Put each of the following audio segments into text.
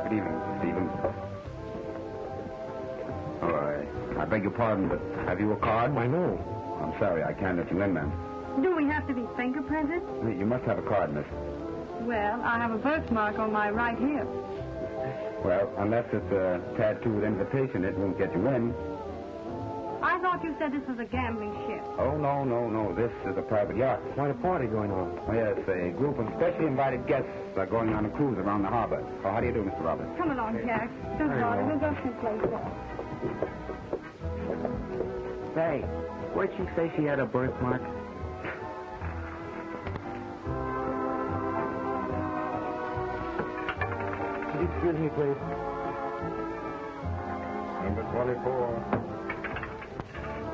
Good evening, Stephen. I beg your pardon, but have you a card? Why, no. I'm sorry, I can't let you in, ma'am. Do we have to be fingerprinted? You must have a card, miss. Well, I have a birthmark on my right hip. Well, unless it's a tattoo with invitation, it won't get you in. I thought you said this was a gambling ship. Oh, no. This is a private yacht. Quite a party going on. Oh, yes, a group of specially invited guests are going on a cruise around the harbor. Oh, how do you do, Mr. Roberts? Come along, Jack. Don't bother. We'll go someplace else. Say, where'd she say she had a birthmark? Excuse me, please. Number 24.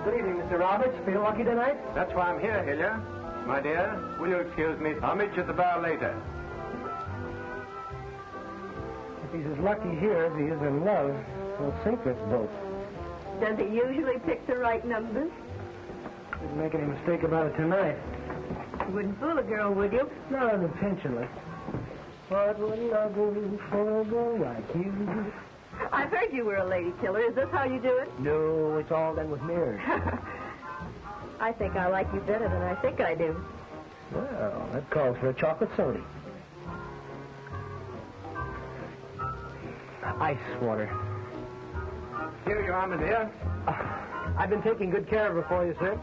Good evening, Mr. Roberts. Feel lucky tonight? That's why I'm here, Hillier. My dear, will you excuse me? I'll meet you at the bar later. If he's as lucky here as he is in love, he'll sink this boat. Does he usually pick the right numbers? Didn't make any mistake about it tonight. You wouldn't fool a girl, would you? Not unintentionally. What wouldn't I do for a girl like you? I've heard you were a lady killer. Is this how you do it? No, it's all done with mirrors. I think I like you better than I think I do. Well, that calls for a chocolate soda. Ice water. Here you are, my dear. I've been taking good care of her for you, sir.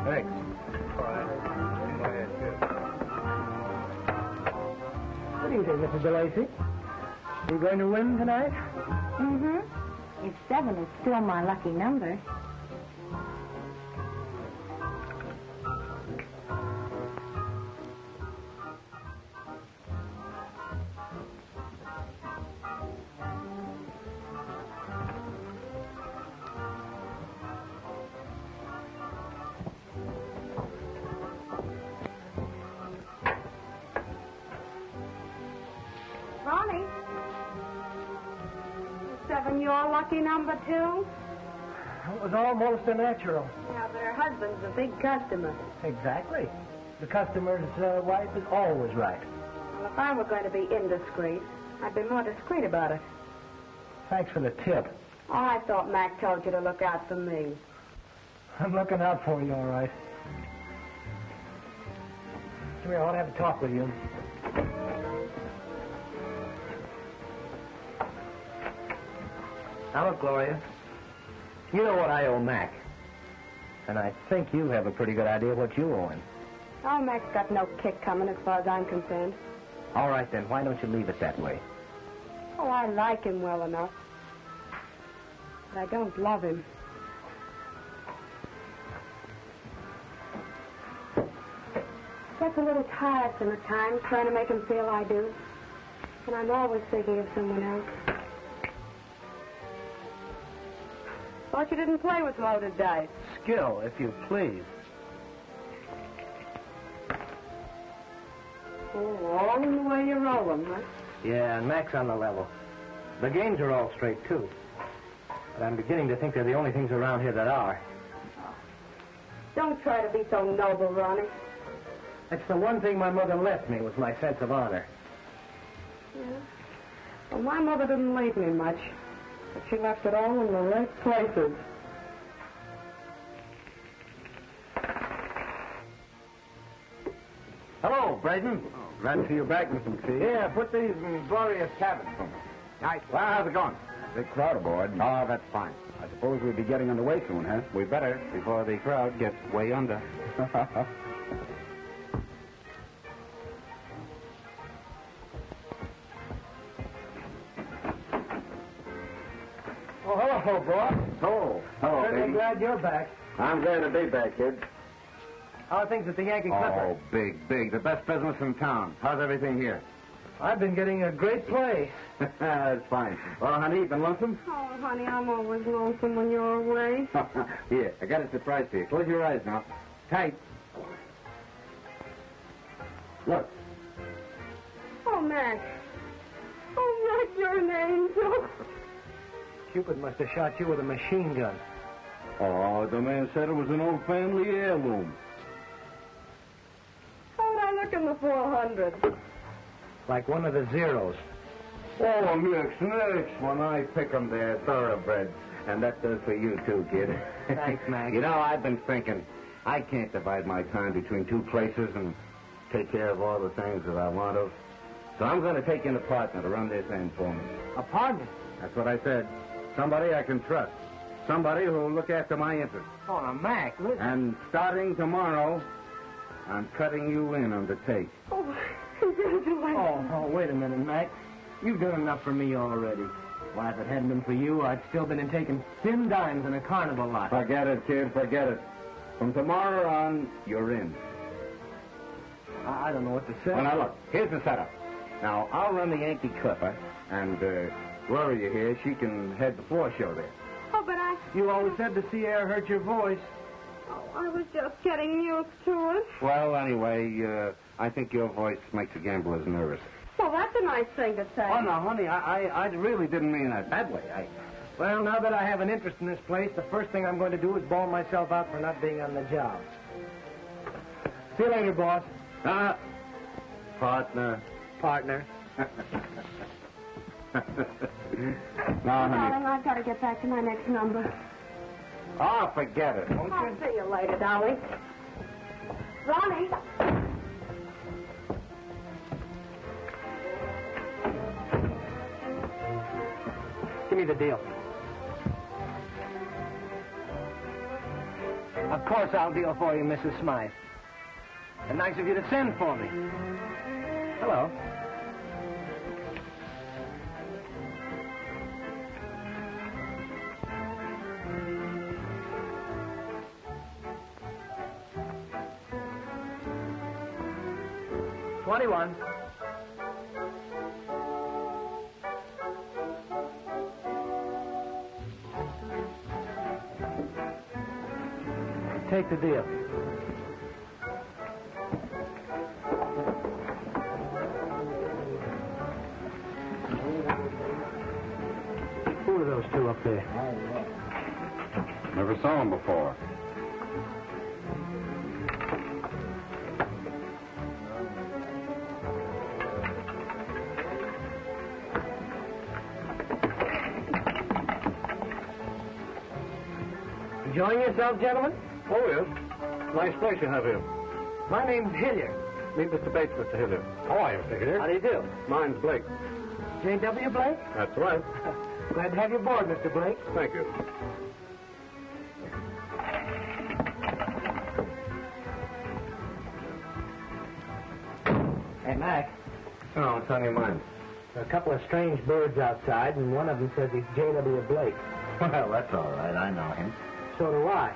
Thanks. What do you think, Mrs. DeLacy? You going to win tonight? Mm-hmm. If 7 is still my lucky number. Ronnie? Is 7 your lucky number, too? It was almost a natural. Yeah, but her husband's a big customer. Exactly. The customer's wife is always right. Well, if I were going to be indiscreet, I'd be more discreet about it. Thanks for the tip. Oh, I thought Mac told you to look out for me. I'm looking out for you, all right. Come here, I want to have a talk with you. Now, look, Gloria. You know what I owe Mac. And I think you have a pretty good idea what you owe him. Oh, Mac's got no kick coming as far as I'm concerned. All right, then. Why don't you leave it that way? Oh, I like him well enough. But I don't love him. Gets a little tiresome at times trying to make him feel I do. And I'm always thinking of someone else. Thought you didn't play with loaded dice. Skill, if you please. Oh, all in the way you roll them, huh? Yeah, and Mac's on the level. The games are all straight, too. But I'm beginning to think they're the only things around here that are. Don't try to be so noble, Ronnie. That's the one thing my mother left me, was my sense of honor. Yeah. Well, my mother didn't leave me much. But she left it all in the right places. Hello, Braden. Glad to see you back, Mr. McPhee. Yeah, put these in glorious cabins for me. Nice. Well, how's it going? Big crowd aboard. Oh, that's fine. I suppose we'll be getting underway soon, huh? We better, before the crowd gets way under. Oh, hello, boss. Oh, hello, Certainly Biggie. glad you're back. I'm glad to be back, kid. How are things at the Yankee Clipper? Oh, big. The best business in town. How's everything here? I've been getting a great play. That's fine. Well, honey, you been lonesome? Oh, honey, I'm always lonesome when you're away. Here, I got a surprise for you. Close your eyes now. Tight. Look. Oh, Mac. Oh, Mac, you're an angel. Cupid must have shot you with a machine gun. Oh, the man said it was an old family heirloom. How'd I look in the 400? Like one of the zeros. Oh, next. When I pick 'em, they're thoroughbreds. And that does for you, too, kid. Thanks, Mac. You know, I've been thinking, I can't divide my time between two places and take care of all the things that I want to. So I'm going to take in a partner to run this end for me. A partner? That's what I said. Somebody I can trust. Somebody who'll look after my interests. Oh, now, Mac, listen. And starting tomorrow, I'm cutting you in on the take. Oh, congratulations. Oh, wait a minute, Mac. You've done enough for me already. Why, if it hadn't been for you, I'd still been in taking thin dimes in a carnival lot. Forget it, kid, forget it. From tomorrow on, you're in. I don't know what to say. Well, now, look, here's the setup. Now, I'll run the Yankee Clipper, and Gloria here, she can head the floor show there. Oh, but You always said the sea air hurt your voice. I was just getting used to it. Well, anyway, I think your voice makes the gamblers nervous. Well, that's a nice thing to say. Oh, no, honey, I really didn't mean that that way. Well, now that I have an interest in this place, the first thing I'm going to do is bawl myself out for not being on the job. See you later, boss. Partner. Partner. Now, honey. Darling, I've got to get back to my next number. Oh, forget it, won't I'll you? see you later, darling. Ronnie. Give me the deal. Of course I'll deal for you, Mrs. Smythe. And nice of you to send for me. Hello. $21. Take the deal. Who are those two up there? Never saw him before. Enjoying yourself, gentlemen? Oh, yes. Nice place you have here. My name's Hilliard. Meet Mr. Bates, Mr. Hilliard. How are you, Mr. Hilliard? How do you do? Mine's Blake. J.W. Blake? That's right. Glad to have you aboard, Mr. Blake. Thank you. Hey, Mac. Oh, it's on your mind. There are a couple of strange birds outside, and one of them says he's J.W. Blake. Well, that's all right. I know him. So do I.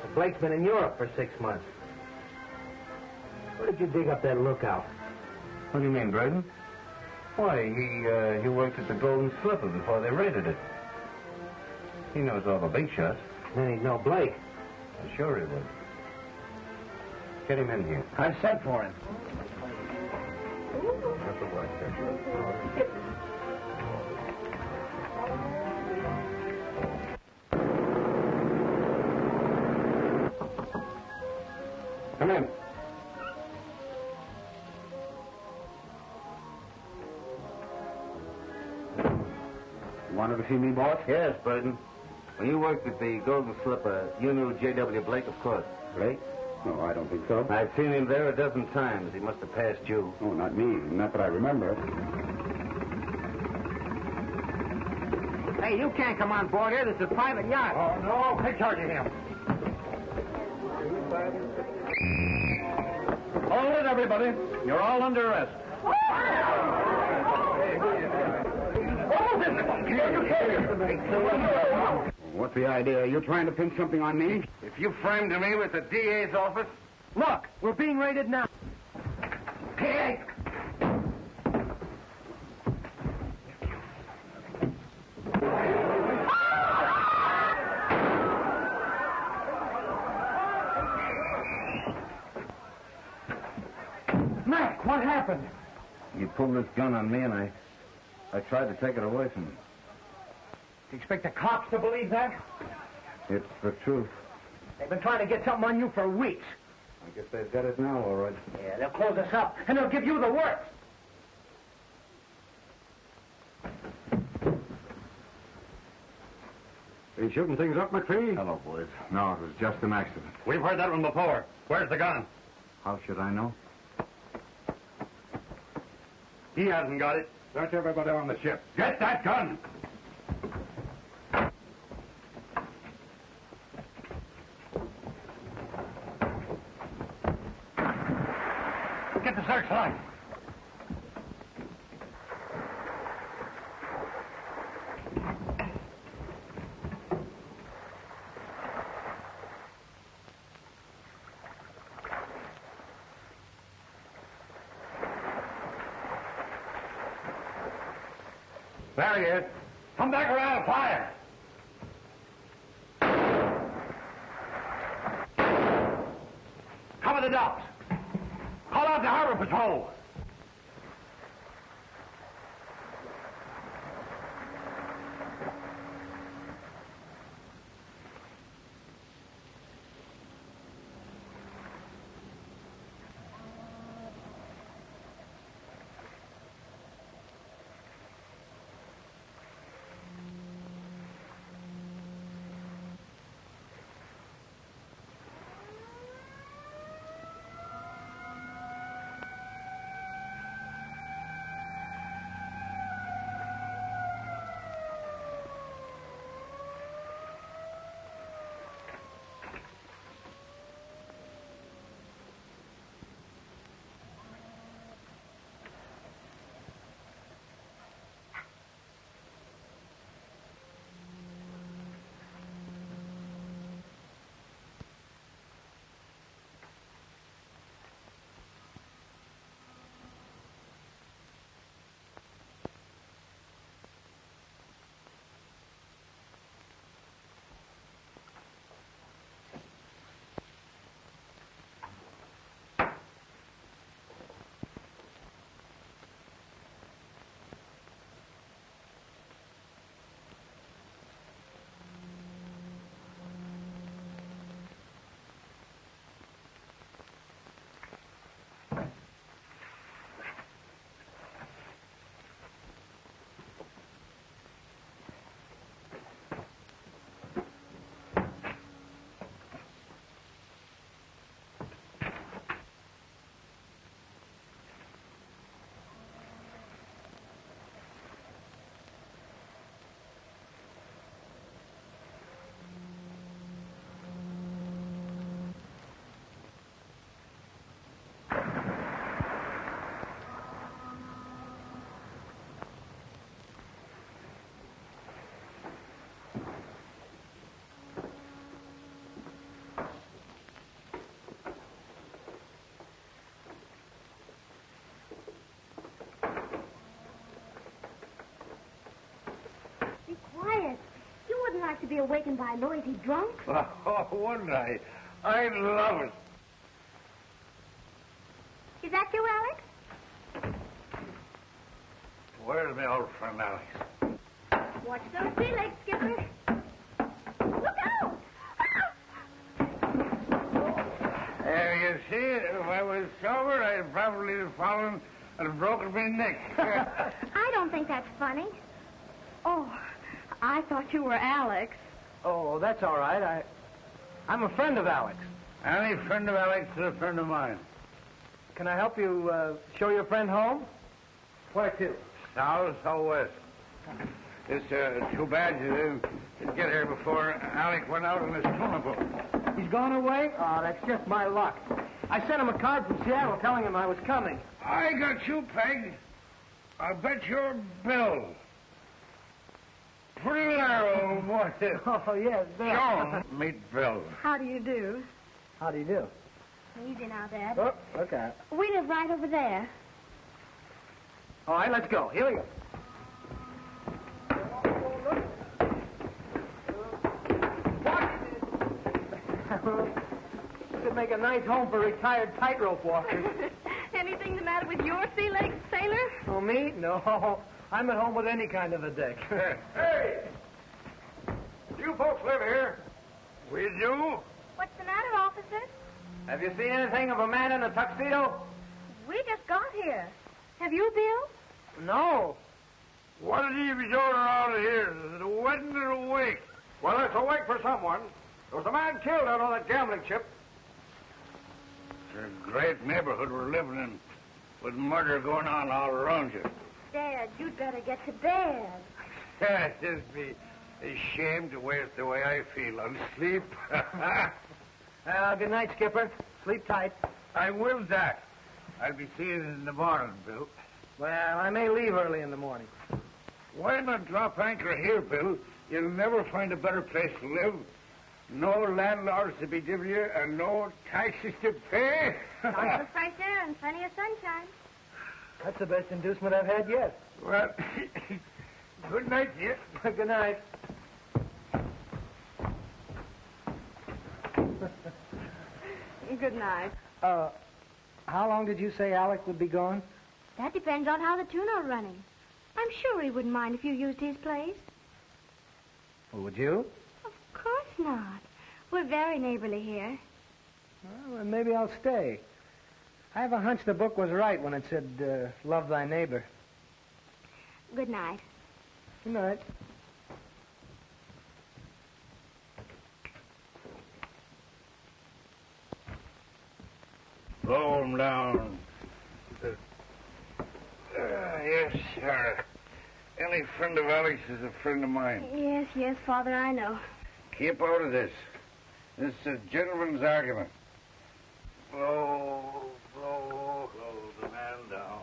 But Blake's been in Europe for 6 months. Where did you dig up that lookout? What do you mean, Braden? Why, he worked at the Golden Slipper before they raided it. He knows all the big shots. Then he'd know Blake. I'm sure he would. Get him in here. I've sent for him. That's the work, sir. Come in. You wanted to see me, boss? Yes, Braden. When you worked at the Golden Slipper, you knew J.W. Blake, of course. Blake? No, I don't think so. I've seen him there a dozen times. He must have passed you. Oh, not me. Not that I remember. Hey, you can't come on board here. This is a private yacht. Oh, no. Take charge of him. Hold it, everybody. You're all under arrest. What's the idea? You're trying to pin something on me? If you framed me with the DA's office... Look, we're being raided now. Hey! Mac, what happened? You pulled this gun on me, and I tried to take it away from you. Do you expect the cops to believe that? It's the truth. They've been trying to get something on you for weeks. I guess they've got it now, all right. Yeah, they'll close us up, and they'll give you the works. Are you shooting things up, McPhee? Hello, boys. No, it was just an accident. We've heard that one before. Where's the gun? How should I know? He hasn't got it. Search everybody on the ship. Get that gun! Get the searchlight. There he is. Come back around and fire. Cover the docks. Call out the harbor patrol. To be awakened by a noisy drunk? Oh, wouldn't I? I'd love it. Is that you, Alex? Where's my old friend Alex? Watch those sea legs, Skipper. Look out! You see, if I was sober, I'd probably have fallen and broken my neck. I don't think that's funny. Oh, I thought you were Alex. Oh, that's all right. I'm a friend of Alex. Any friend of Alex is a friend of mine. Can I help you show your friend home? Where to? Southwest. It's too bad you didn't get here before Alec went out on his tuna boat. He's gone away? Oh, that's just my luck. I sent him a card from Seattle telling him I was coming. I got you, Peg. I bet your bill. Put it there, old boy. Oh, yes, Bill. Sure. Meet Bill. How do you do? How do you do? Easy now, Dad. Oh, look out. We live right over there. All right, let's go. Here we go. Could make a nice home for retired tightrope walkers. Anything the matter with your sea legs, sailor? Oh, me? No. I'm at home with any kind of a deck. Hey! You folks live here? We do? What's the matter, officer? Have you seen anything of a man in a tuxedo? We just got here. Have you, Bill? No. What did he be doing around here? Is it a wedding or a wake? Well, it's a wake for someone. There was a man killed out on that gambling ship. It's a great neighborhood we're living in, with murder going on all around you. Dad, you'd better get to bed. It'd just be a shame to waste the way I feel on sleep. Good night, Skipper. Sleep tight. I will, Doc. I'll be seeing you in the morning, Bill. Well, I may leave early in the morning. Why not drop anchor here, Bill? You'll never find a better place to live. No landlords to be giving you, and no taxes to pay. Lots of fresh air and plenty of sunshine. That's the best inducement I've had yet. Well, good night, dear. Good night. Good night. How long did you say Alec would be gone? That depends on how the tuna are running. I'm sure he wouldn't mind if you used his place. Well, would you? Of course not. We're very neighborly here. Well, then maybe I'll stay. I have a hunch the book was right when it said, love thy neighbor. Good night. Good night. Roll him down. Yes, sir. Any friend of Alex is a friend of mine. Yes, yes, Father, I know. Keep out of this. This is a gentleman's argument. Blow the man down.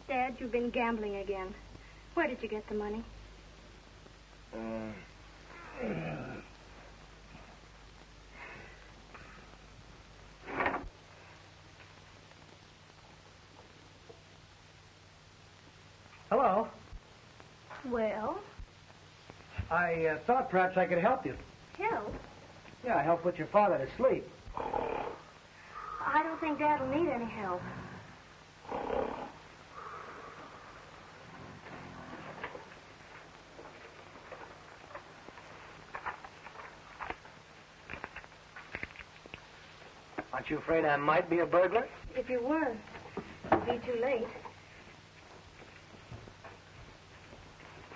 Dad, you've been gambling again. Where did you get the money? Hello. Well, I thought perhaps I could help you. help? Yeah, help put your father to sleep. I don't think Dad will need any help. Aren't you afraid I might be a burglar? If you weren't, it'd be too late.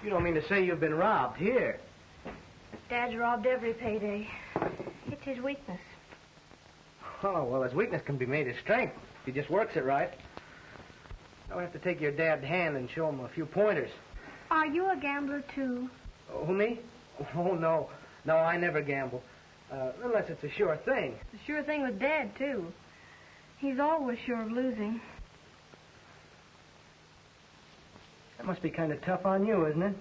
You don't mean to say you've been robbed here? Dad's robbed every payday. It's his weakness. Oh, well, his weakness can be made his strength if he just works it right. I'll have to take your dad's hand and show him a few pointers. Are you a gambler, too? Oh, who, me? Oh, no. No, I never gamble. Unless it's a sure thing. It's a sure thing with Dad, too. He's always sure of losing. That must be kind of tough on you, isn't it?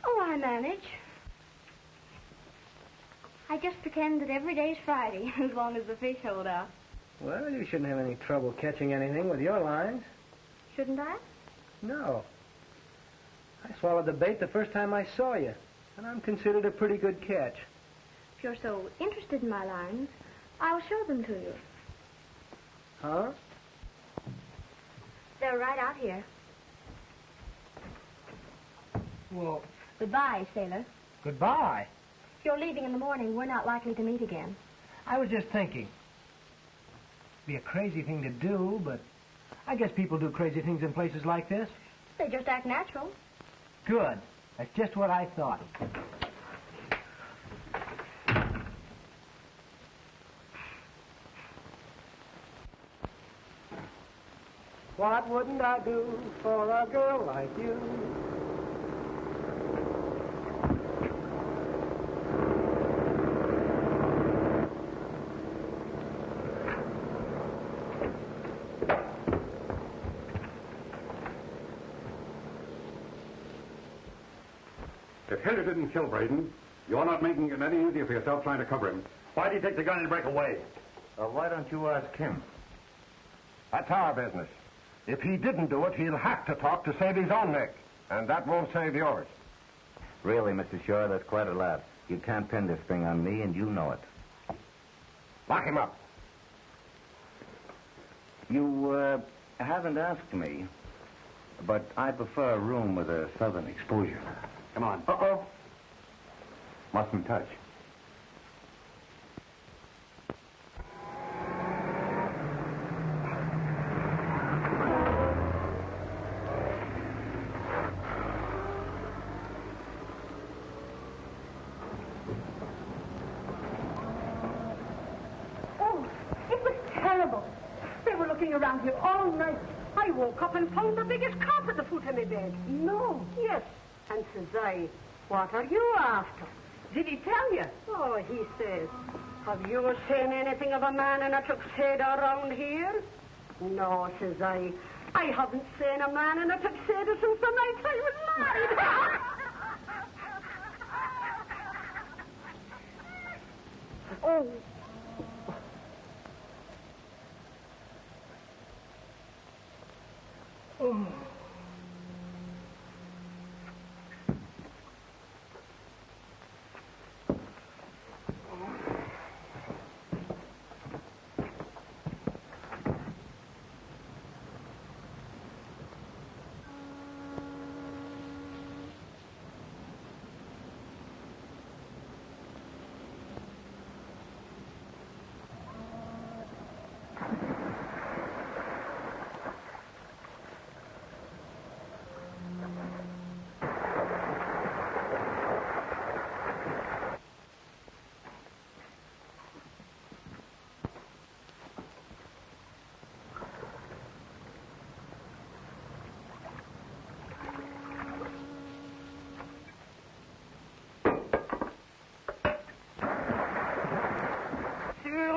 Oh, I manage. I just pretend that every day's Friday, as long as the fish hold out. Well, you shouldn't have any trouble catching anything with your lines. Shouldn't I? No. I swallowed the bait the first time I saw you, and I'm considered a pretty good catch. If you're so interested in my lines, I'll show them to you. Huh? They're right out here. Well, Goodbye, sailor. goodbye. If you're leaving in the morning, we're not likely to meet again. I was just thinking. Be a crazy thing to do, but I guess people do crazy things in places like this. They just act natural. Good. That's just what I thought. What wouldn't I do for a girl like you? If Hilda didn't kill Braden, you're not making it any easier for yourself trying to cover him. Why did you take the gun and break away? Why don't you ask him? That's our business. If he didn't do it, he'll have to talk to save his own neck. And that won't save yours. Really, Mr. Shore, that's quite a lot. You can't pin this thing on me, and you know it. Lock him up. You haven't asked me, but I prefer a room with a southern exposure. Come on. Uh-oh. Mustn't touch. Oh, it was terrible. They were looking around here all night. I woke up and found the biggest cop at the foot of my bed. No. Yes. And says I, what are you after? Did he tell you? Oh, he says, have you seen anything of a man in a tuxedo around here? No, says I haven't seen a man in a tuxedo since the night I was married. Oh. Oh.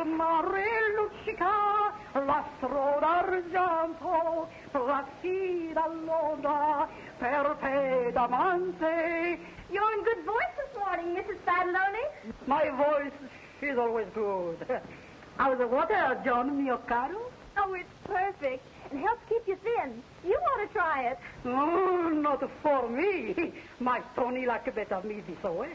mare luccica, l'astro d'argento, la sera l'onda, per te d'amante. You're in good voice this morning, Mrs. Fadloney. My voice is always good. How's the water, John, mio caro? Oh, it's perfect. It helps keep you thin. You ought to try it. Oh, not for me. My Tony like better me this way.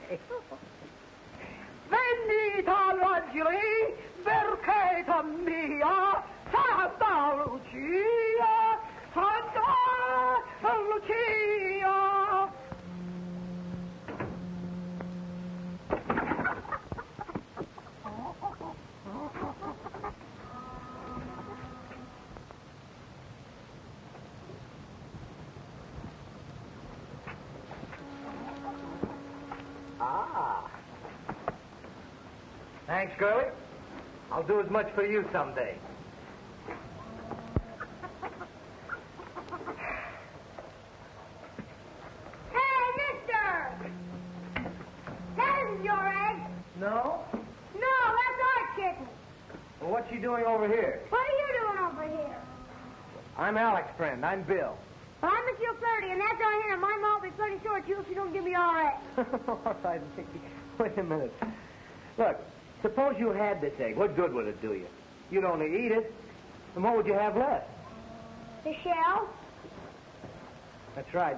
Venita l'angeli, perché mia, Santa Lucia, Santa Lucia. Thanks, girlie. I'll do as much for you someday. Hey, mister! That isn't your egg. No? No, that's our chicken. Well, what's she doing over here? What are you doing over here? I'm Alec's friend. I'm Bill. Well, I'm Monsieur Flirty, and that's our hen. My mom will be pretty short you if you don't give me our egg. All right, Mickey. Wait a minute. Look, suppose you had this egg. What good would it do you? You'd only eat it. And what would you have left? The shell? That's right.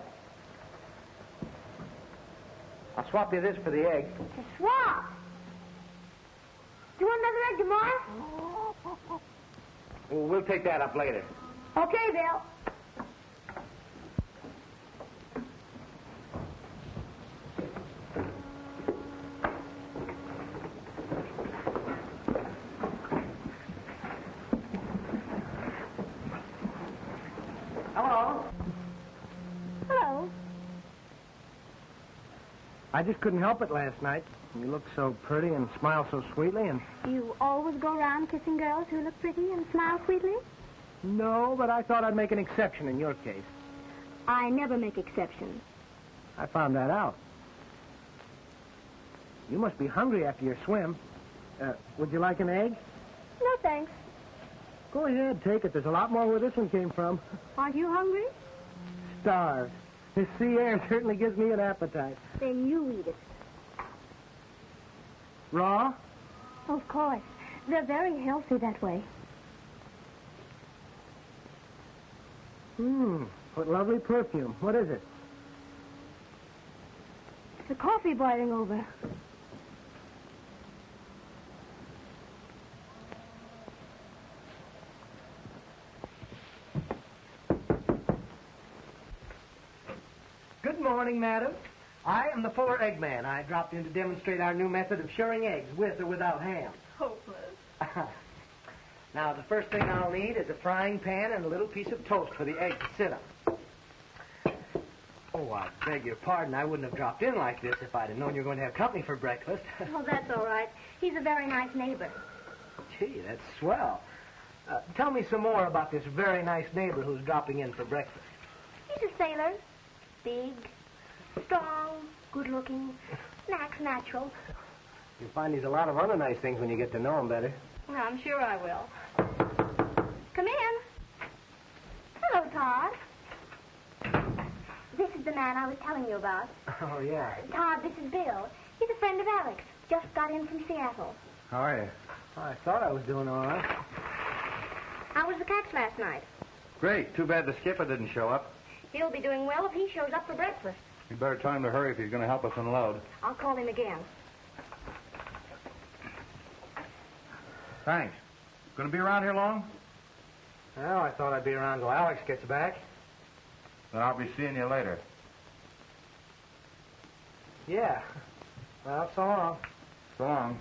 I'll swap you this for the egg. The swap. Do you want another egg tomorrow? Well, we'll take that up later. Okay, Bill. I just couldn't help it last night. You looked so pretty and smiled so sweetly, and... You always go around kissing girls who look pretty and smile sweetly? No, but I thought I'd make an exception in your case. I never make exceptions. I found that out. You must be hungry after your swim. Would you like an egg? No, thanks. Go ahead, take it. There's a lot more where this one came from. Aren't you hungry? Starved. This sea air certainly gives me an appetite. Then you eat it. Raw? Of course. They're very healthy that way. What lovely perfume. What is it? The coffee boiling over. Good morning, madam. I am the Fuller Egg Man. I dropped in to demonstrate our new method of shirring eggs, with or without ham. Hopeless. Now, the first thing I'll need is a frying pan and a little piece of toast for the egg to sit on. Oh, I beg your pardon. I wouldn't have dropped in like this if I'd have known you were going to have company for breakfast. Oh, that's all right. He's a very nice neighbor. Gee, that's swell. Tell me some more about this very nice neighbor who's dropping in for breakfast. He's a sailor. Big, strong, good-looking, acts natural. You'll find he's a lot of other nice things when you get to know him better. Well, I'm sure I will. Come in. Hello, Todd. This is the man I was telling you about. Oh, yeah. Todd, this is Bill. He's a friend of Alex. Just got in from Seattle. How are you? I thought I was doing all right. How was the catch last night? Great. Too bad the skipper didn't show up. He'll be doing well if he shows up for breakfast. You better tell him to hurry if he's going to help us unload. I'll call him again. Thanks. Going to be around here long? Well, I thought I'd be around till Alex gets back. Then I'll be seeing you later. Yeah. Well, so long. So long.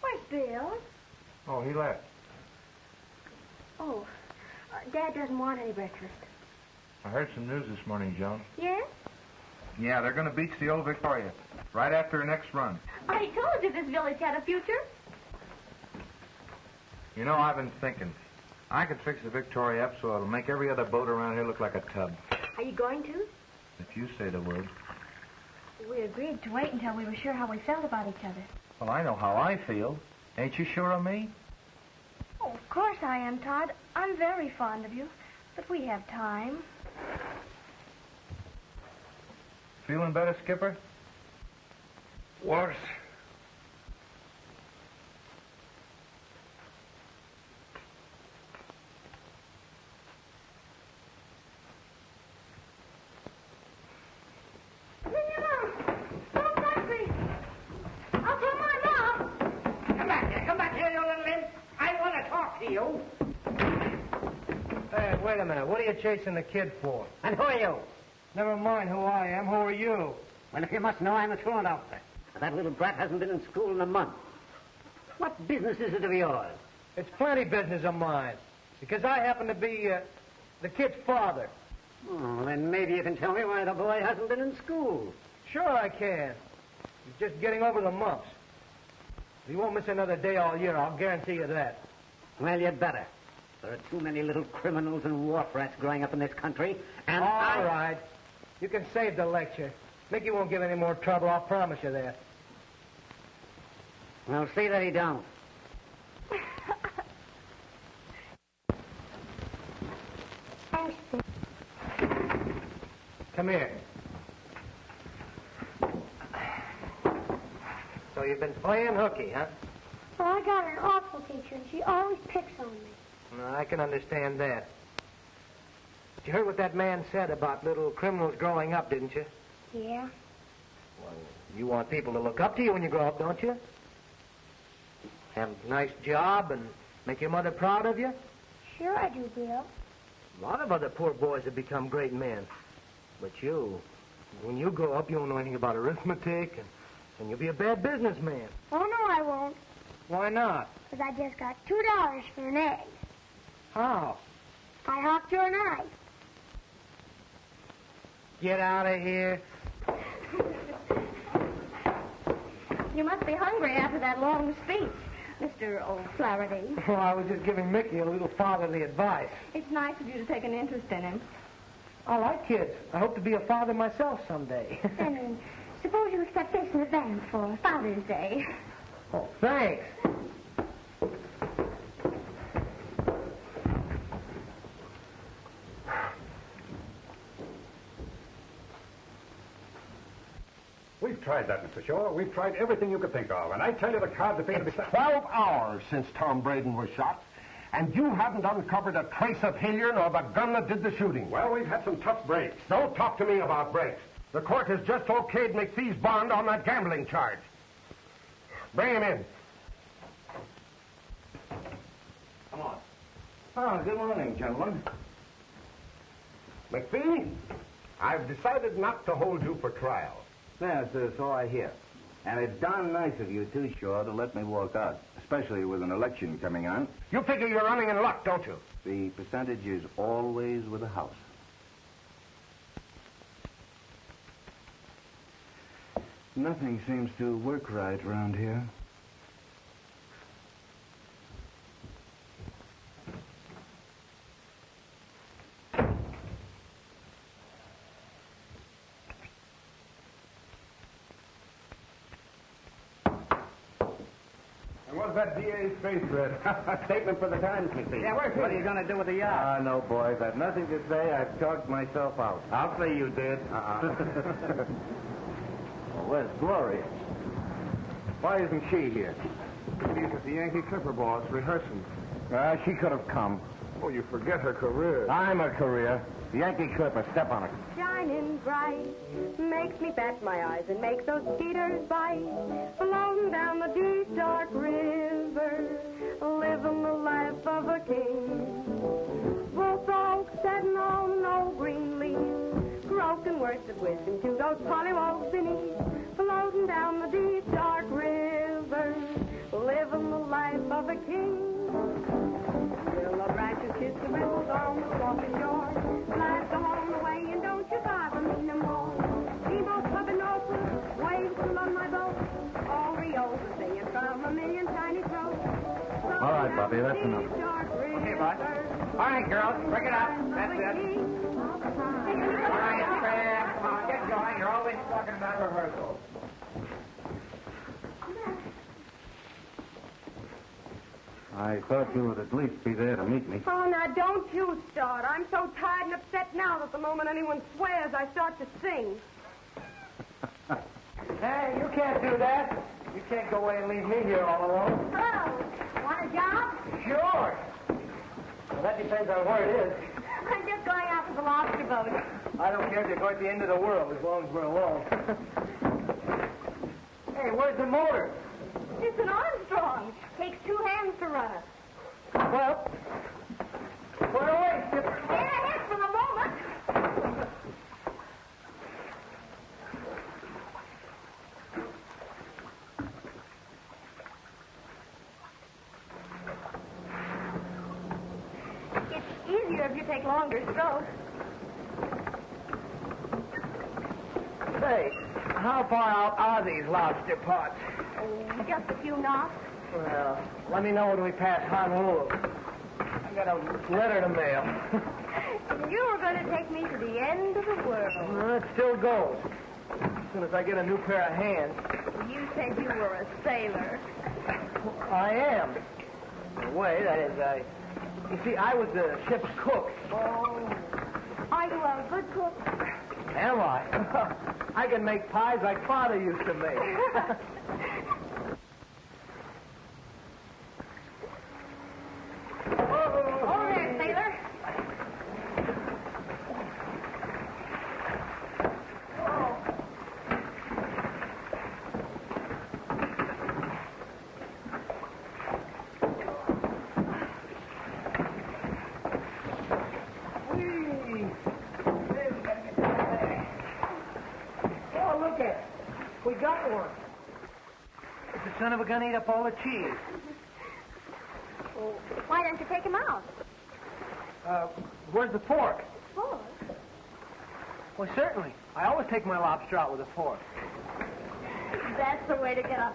Where's Bill? Oh, he left. Oh, Dad doesn't want any breakfast. I heard some news this morning, Joan. Yes? Yeah, they're going to beach the old Victoria right after her next run. I told you this village had a future. You know, I've been thinking. I could fix the Victoria up so it'll make every other boat around here look like a tub. Are you going to? If you say the word. We agreed to wait until we were sure how we felt about each other. Well, I know how I feel. Ain't you sure of me? Oh, of course I am, Todd. I'm very fond of you. But we have time. Feeling better, Skipper? Worse. You? Hey, wait a minute. What are you chasing the kid for? And who are you? Never mind who I am. Who are you? Well, if you must know, I'm a truant officer. That little brat hasn't been in school in a month. What business is it of yours? It's plenty business of mine. Because I happen to be the kid's father. Oh, then maybe you can tell me why the boy hasn't been in school. Sure I can. He's just getting over the mumps. He won't miss another day all year, I'll guarantee you that. Well, you'd better. There are too many little criminals and wharf rats growing up in this country, and All right. You can save the lecture. Mickey won't give any more trouble, I'll promise you that. Well, see that he don't. Come here. So you've been playing hooky, huh? Well, I got an awful teacher, and she always picks on me. No, I can understand that. But you heard what that man said about little criminals growing up, didn't you? Yeah? Well, you want people to look up to you when you grow up, don't you? Have a nice job and make your mother proud of you? Sure I do, Bill. A lot of other poor boys have become great men. But you, when you grow up, you won't know anything about arithmetic, and you'll be a bad businessman. Oh, no, I won't. Why not? Because I just got $2 for an egg. How? I hawked your knife. Get out of here. You must be hungry after that long speech, Mr. O'Flaherty. Well, I was just giving Mickey a little fatherly advice. It's nice of you to take an interest in him. I like kids. I hope to be a father myself someday. And suppose you accept this in advance for Father's Day. Oh, thanks. We've tried that, Mr. Shaw. We've tried everything you could think of. And I tell you, the cards appear to be... 12 hours since Tom Braden was shot, and you haven't uncovered a trace of Hilliard or the gun that did the shooting. Well, we've had some tough breaks. Don't talk to me about breaks. The court has just okayed McPhee's bond on that gambling charge. Bring him in. Come on. Oh, good morning, gentlemen. McPhee, I've decided not to hold you for trial. Yes, so I hear. And it's darn nice of you, too, Shaw, to let me walk out, especially with an election coming on. You figure you're running in luck, don't you? The percentage is always with the House. Nothing seems to work right around here. What's that DA's face read? A statement for the Times, McPhee. Yeah, what are you going to do with the yacht? No, boys. I've nothing to say. I've talked myself out. I'll say you did. Well, where's Gloria? Why isn't she here? She's at the Yankee Clipper boss rehearsing. She could have come. Oh, you forget her career. I'm a career. The Yankee Clipper, step on it. Shining bright makes me bat my eyes and makes those skeeters bite. Floating down the deep, dark river, living the life of a king. Both oaks setting on old green leaves, broken words of wisdom to those pollywogs beneath. Floating down the deep, dark river, living the life of a king. Willow branches kiss the ripples on the swampy shore. Flies go home away and don't you bother me no more. Steamboat clubbing Norfolk, waves still on my boat. All Reos are singing from a million tiny throats. All right, Bobby, that's enough. Okay, bud. All right, girls, break it up. That's it. All right, Fred, come on, get going. You're always talking about rehearsals. I thought you would at least be there to meet me. Oh, now don't you start. I'm so tired and upset now that the moment anyone swears, I start to sing. Hey, you can't do that. You can't go away and leave me here all alone. Hello. Want a job? Sure. Well, that depends on where it is. I'm just going out to the lobster boat. I don't care if you're going to the end of the world as long as we're alone. Hey, where's the motor? It's an Armstrong. Takes 2 hands to run it. Well, put it away, Skipper. Stay ahead for a moment. It's easier if you take longer strokes. Say, how far out are these lobster pots? Oh, just a few knots. Well, let me know when we pass Honolulu. I got a letter to mail. You were going to take me to the end of the world. Well, it still goes. As soon as I get a new pair of hands. You said you were a sailor. I am. In a way, that is, you see, I was the ship's cook. Oh. Are you a good cook? Am I? I can make pies like Father used to make. Over there, sailor. Oh, look at it. We got one. The son of a gun ate up all the cheese. don't you take him out? Where's the fork? Fork? Well, certainly. I always take my lobster out with a fork. That's the way to get a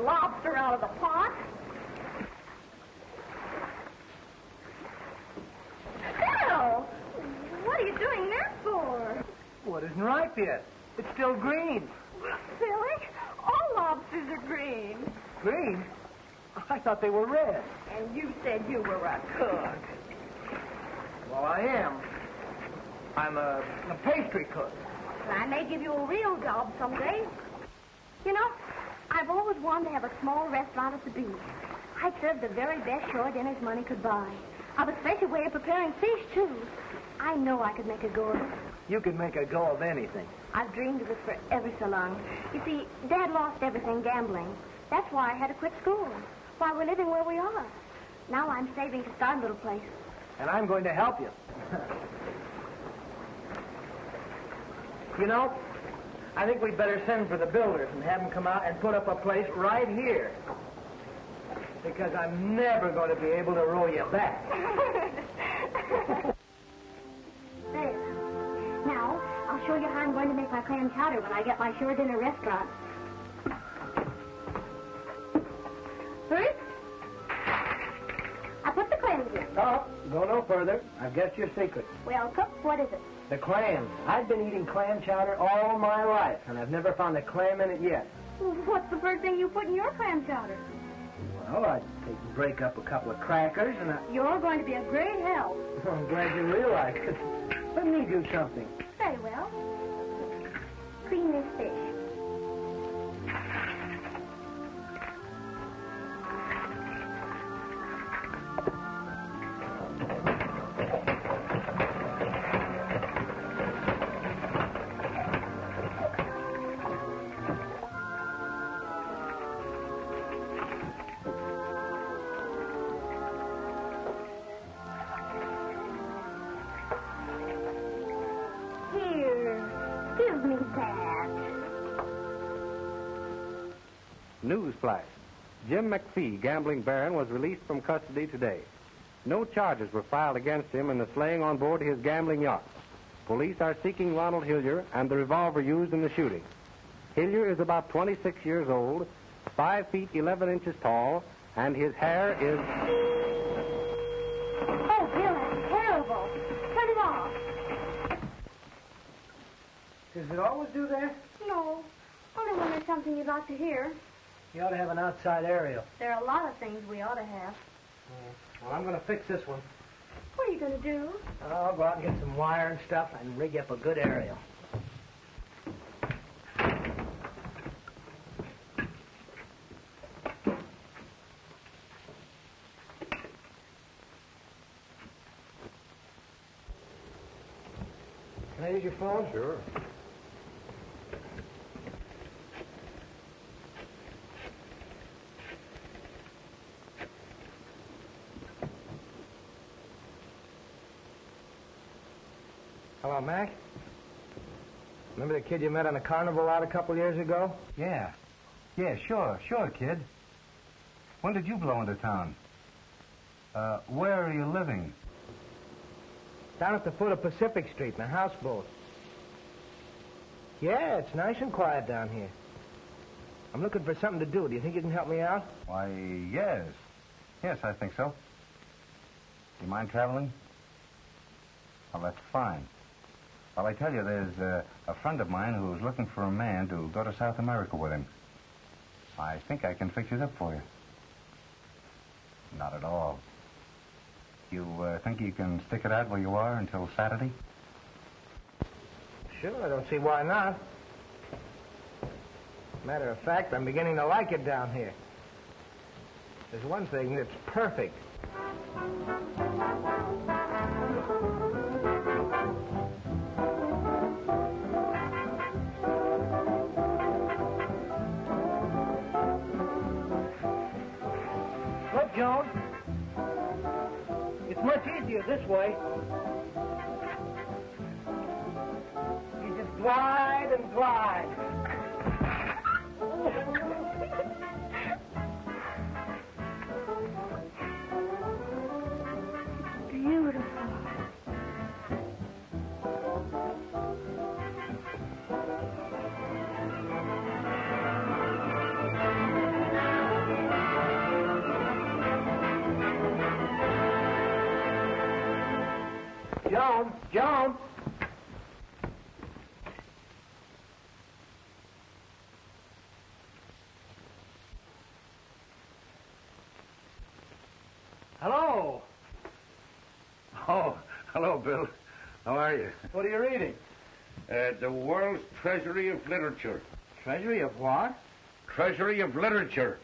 lobster out of the pot. Farrell! What are you doing that for? Well, it isn't ripe yet. It's still green. Silly. All lobsters are green. Green? I thought they were red. And you said you were a cook. Well, I am. I'm a pastry cook. I may give you a real job someday. You know, I've always wanted to have a small restaurant at the beach. I'd serve the very best shore dinners money could buy. I've a special way of preparing fish, too. I know I could make a go of it. You can make a go of anything. I've dreamed of it for ever so long. You see, Dad lost everything gambling. That's why I had to quit school. Why we're living where we are. Now I'm saving to start a little place. And I'm going to help you. You know, I think we'd better send for the builders and have them come out and put up a place right here. Because I'm never going to be able to row you back. There. Now, I'll show you how I'm going to make my clam chowder when I get my shore dinner restaurant. First, I put the clams in. Oh, go no further. I've guessed your secret. Well, cook, what is it? The clams. I've been eating clam chowder all my life, and I've never found a clam in it yet. What's the first thing you put in your clam chowder? Well, I'd break up a couple of crackers, and You're going to be a great help. I'm glad you realize it. Let me do something. Very well. Clean this fish. Newsflash. Jim McPhee, gambling baron, was released from custody today. No charges were filed against him in the slaying on board his gambling yacht. Police are seeking Ronald Hillier and the revolver used in the shooting. Hillier is about 26 years old, 5 feet 11 inches tall, and his hair is... Oh, Bill, that's terrible. Turn it off. Does it always do that? No. Only when there's something you'd like to hear. You ought to have an outside aerial. There are a lot of things we ought to have. Well, I'm going to fix this one. What are you going to do? I'll go out and get some wire and stuff and rig up a good aerial. Can I use your phone? Sure. Hello, Mac. Remember the kid you met on the carnival out a couple years ago? Yeah. Yeah, sure, kid. When did you blow into town? Where are you living? Down at the foot of Pacific Street in a houseboat. Yeah, it's nice and quiet down here. I'm looking for something to do. Do you think you can help me out? Why, yes. Yes, I think so. You mind traveling? Well, that's fine. Well, I tell you, there's a friend of mine who's looking for a man to go to South America with him. I think I can fix it up for you. Not at all. You think you can stick it out where you are until Saturday? Sure, I don't see why not. Matter of fact, I'm beginning to like it down here. There's one thing that's perfect. Look, Joan. It's much easier this way. You just glide and glide. Joan! Hello. Oh, hello, Bill. How are you? What are you reading? The World's Treasury of Literature. Treasury of what? Treasury of Literature.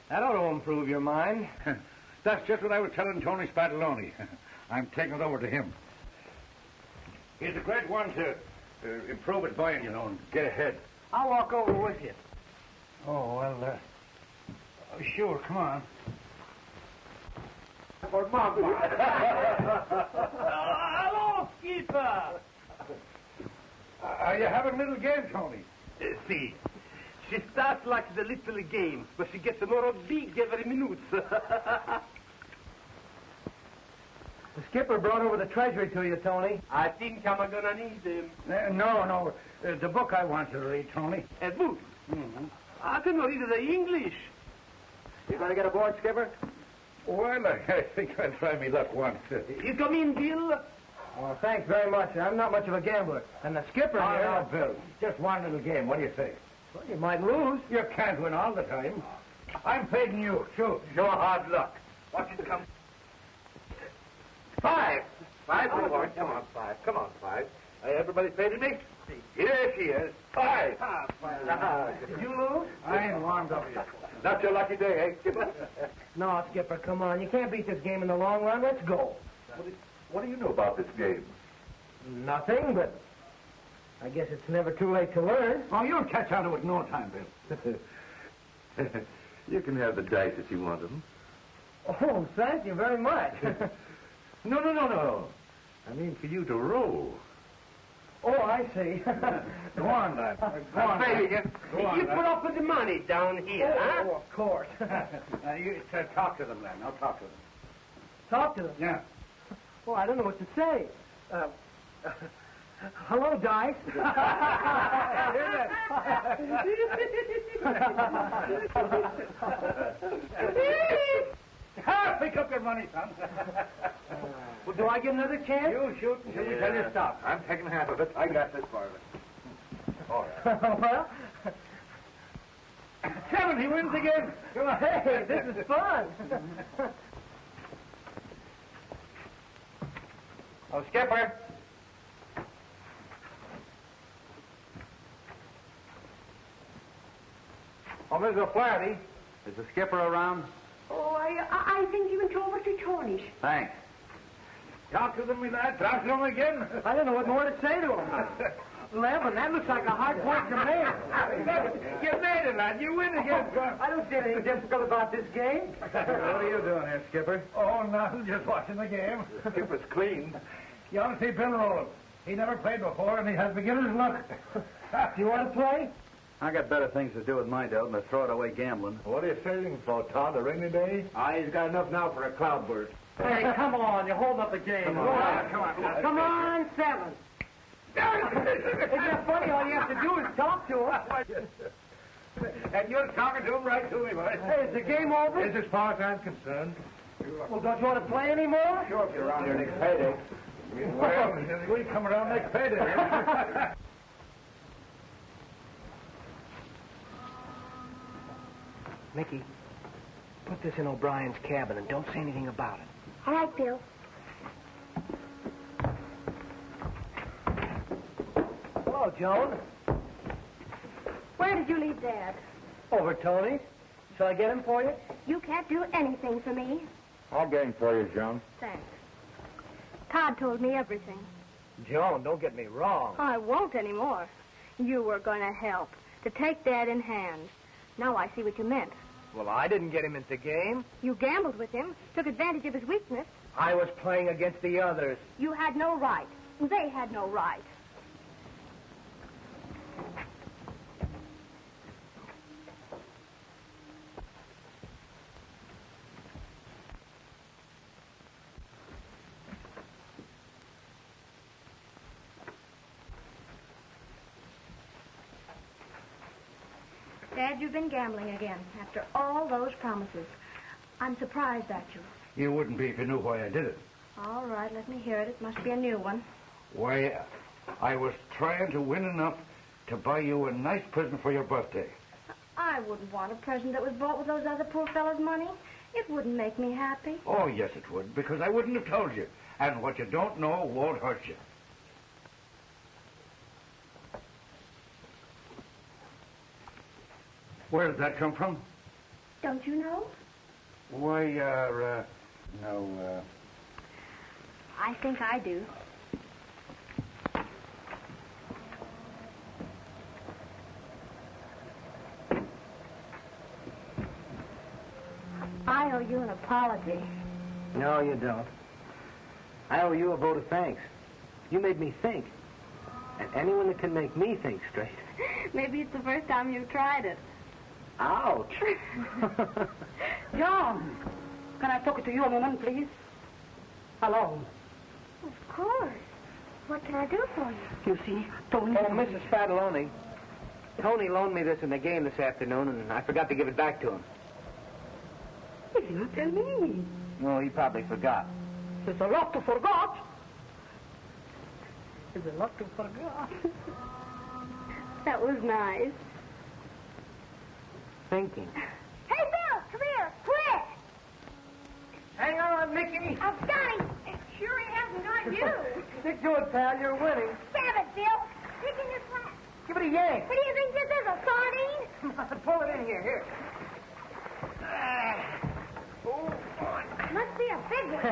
That ought to improve your mind. That's just what I was telling Tony Spadaloni. I'm taking it over to him. He's a great one to improve his mind, and get ahead. I'll walk over with you. Oh, well, sure, come on. Hello, Skipper! Are you having a little game, Tony? See, she starts like the little game, but she gets more big every minute. The skipper brought over the treasury to you, Tony. I think I'm gonna need them. No. The book I want you to read, Tony. A book? Mm-hmm. I can read the English. You gonna get aboard, Skipper? Well, I think I'll try me luck once. You come in, Bill? Well, thanks very much. I'm not much of a gambler. And the skipper here... No, Bill. Just one little game. What do you say? Well, you might lose. You can't win all the time. I'm fading you. Shoot. Your hard luck. Watch it come. 5. 5 forward. Come on, 5. Come on, 5. Everybody faded me? Here she is. 5. Did you lose? I ain't warmed up yet. Not your lucky day, eh, Skipper? No, Skipper, come on. You can't beat this game in the long run. Let's go. What do you know about this game? Nothing, but I guess it's never too late to learn. Oh, you'll catch on to it in no time, Bill. You can have the dice if you want them. Oh, thank you very much. No. I mean for you to roll. Oh, I see. Go on, lad. Go on, lad. Go on, You lad. put up with the money down here, huh? Oh, of course. You talk to them, lad. I'll talk to them. Talk to them. Yeah. Oh, I don't know what to say. Hello, Dice. Pick up your money, son. Well, do I get another chance? You shoot until we tell you to stop. I'm taking half of it. I got this part of it. All right. Well, 7, he wins again. Come on. hey, this is fun. Oh, Skipper. Oh, Mr. Flaherty, is the skipper around? Oh, I think you can go over to Tony's. Thanks. Talk to them, me lad. Talk to them again. I don't know what more to say to him. 11, that looks like a hard point to make. You made it, lad. You win again. I don't see anything difficult about this game. What are you doing here, Skipper? Oh, nothing. Just watching the game. Skipper's clean. You ought to see Bill roll. He never played before, and he has beginner's luck. Do you want to play? I got better things to do with my dough than to throw it away gambling. What are you saving for, Todd? A rainy day? He's got enough now for a cloudburst. Hey, come on. You're holding up the game. Come on. Come on, 7. Isn't that funny? All you have to do is talk to him. And you're talking to him right to me, boy. Hey, is the game over? As far as I'm concerned. Well, don't you want to play anymore? Sure, if you're around here next payday. Well, we come around next payday. Mickey, put this in O'Brien's cabin and don't say anything about it. All right, Bill. Hello, Joan. Where did you leave Dad? Over Tony's. Shall I get him for you? You can't do anything for me. I'll get him for you, Joan. Thanks. Todd told me everything. Joan, don't get me wrong. I won't anymore. You were going to help, to take Dad in hand. Now I see what you meant. Well, I didn't get him into the game. You gambled with him, took advantage of his weakness. I was playing against the others. You had no right. They had no right. Dad, you've been gambling again after all those promises. I'm surprised at you. You wouldn't be if you knew why I did it. All right, let me hear it. It must be a new one. Why, I was trying to win enough to buy you a nice present for your birthday. I wouldn't want a present that was bought with those other poor fellas' money. It wouldn't make me happy. Oh, yes, it would, because I wouldn't have told you. And what you don't know won't hurt you. Where did that come from? Don't you know? Why, I think I do. I owe you an apology. No, you don't. I owe you a vote of thanks. You made me think. And anyone that can make me think straight. Maybe it's the first time you've tried it. Ouch. John, can I talk to you a moment, please? Alone. Of course. What can I do for you? You see, Tony... Oh, Mrs. Fadaloni. Tony loaned me this in the game this afternoon, and I forgot to give it back to him. He did not tell me. No, he probably forgot. There's a lot to forget. There's a lot to forget. That was nice. Thinking. Hey, Bill, come here, quick! Hang on, Mickey. I've got him. Sure he hasn't got you. Stick to it, pal. You're winning. Stab it, Bill. Stick in your flat. Give it a yank. What do you think this is, a sardine? Pull it in here. Here. Must be a big one.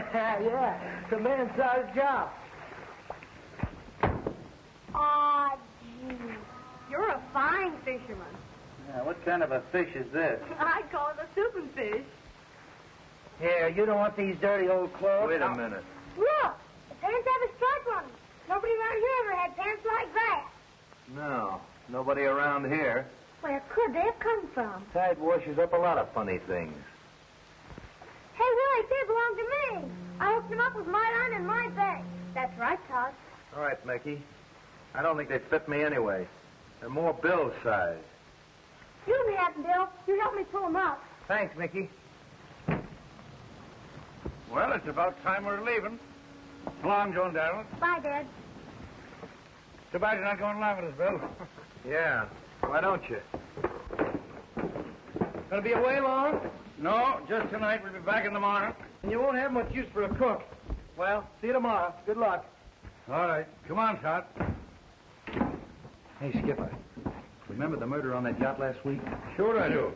Yeah, it's a man-sized job. Aw, gee. You're a fine fisherman. Yeah, what kind of a fish is this? I call it a souping fish. Here, you don't want these dirty old clothes? Wait a minute. Look, the pants have a stripe on them. Nobody around here ever had pants like that. No, nobody around here. Where could they have come from? Tide washes up a lot of funny things. Hey, Willie, they belong to me. I hooked them up with my iron and my bag. That's right, Todd. All right, Mickey. I don't think they fit me anyway. They're more Bill's size. You be happy, Bill. You helped me pull them up. Thanks, Mickey. Well, it's about time we're leaving. So long, Joan Darrell. Bye, Dad. Too bad you're not going along with us, Bill. Yeah. Why don't you? Gonna be away long? No, just tonight. We'll be back in the morning. And you won't have much use for a cook. Well, see you tomorrow. Good luck. All right. Come on, Todd. Hey, Skipper. Remember the murder on that yacht last week? Sure I do.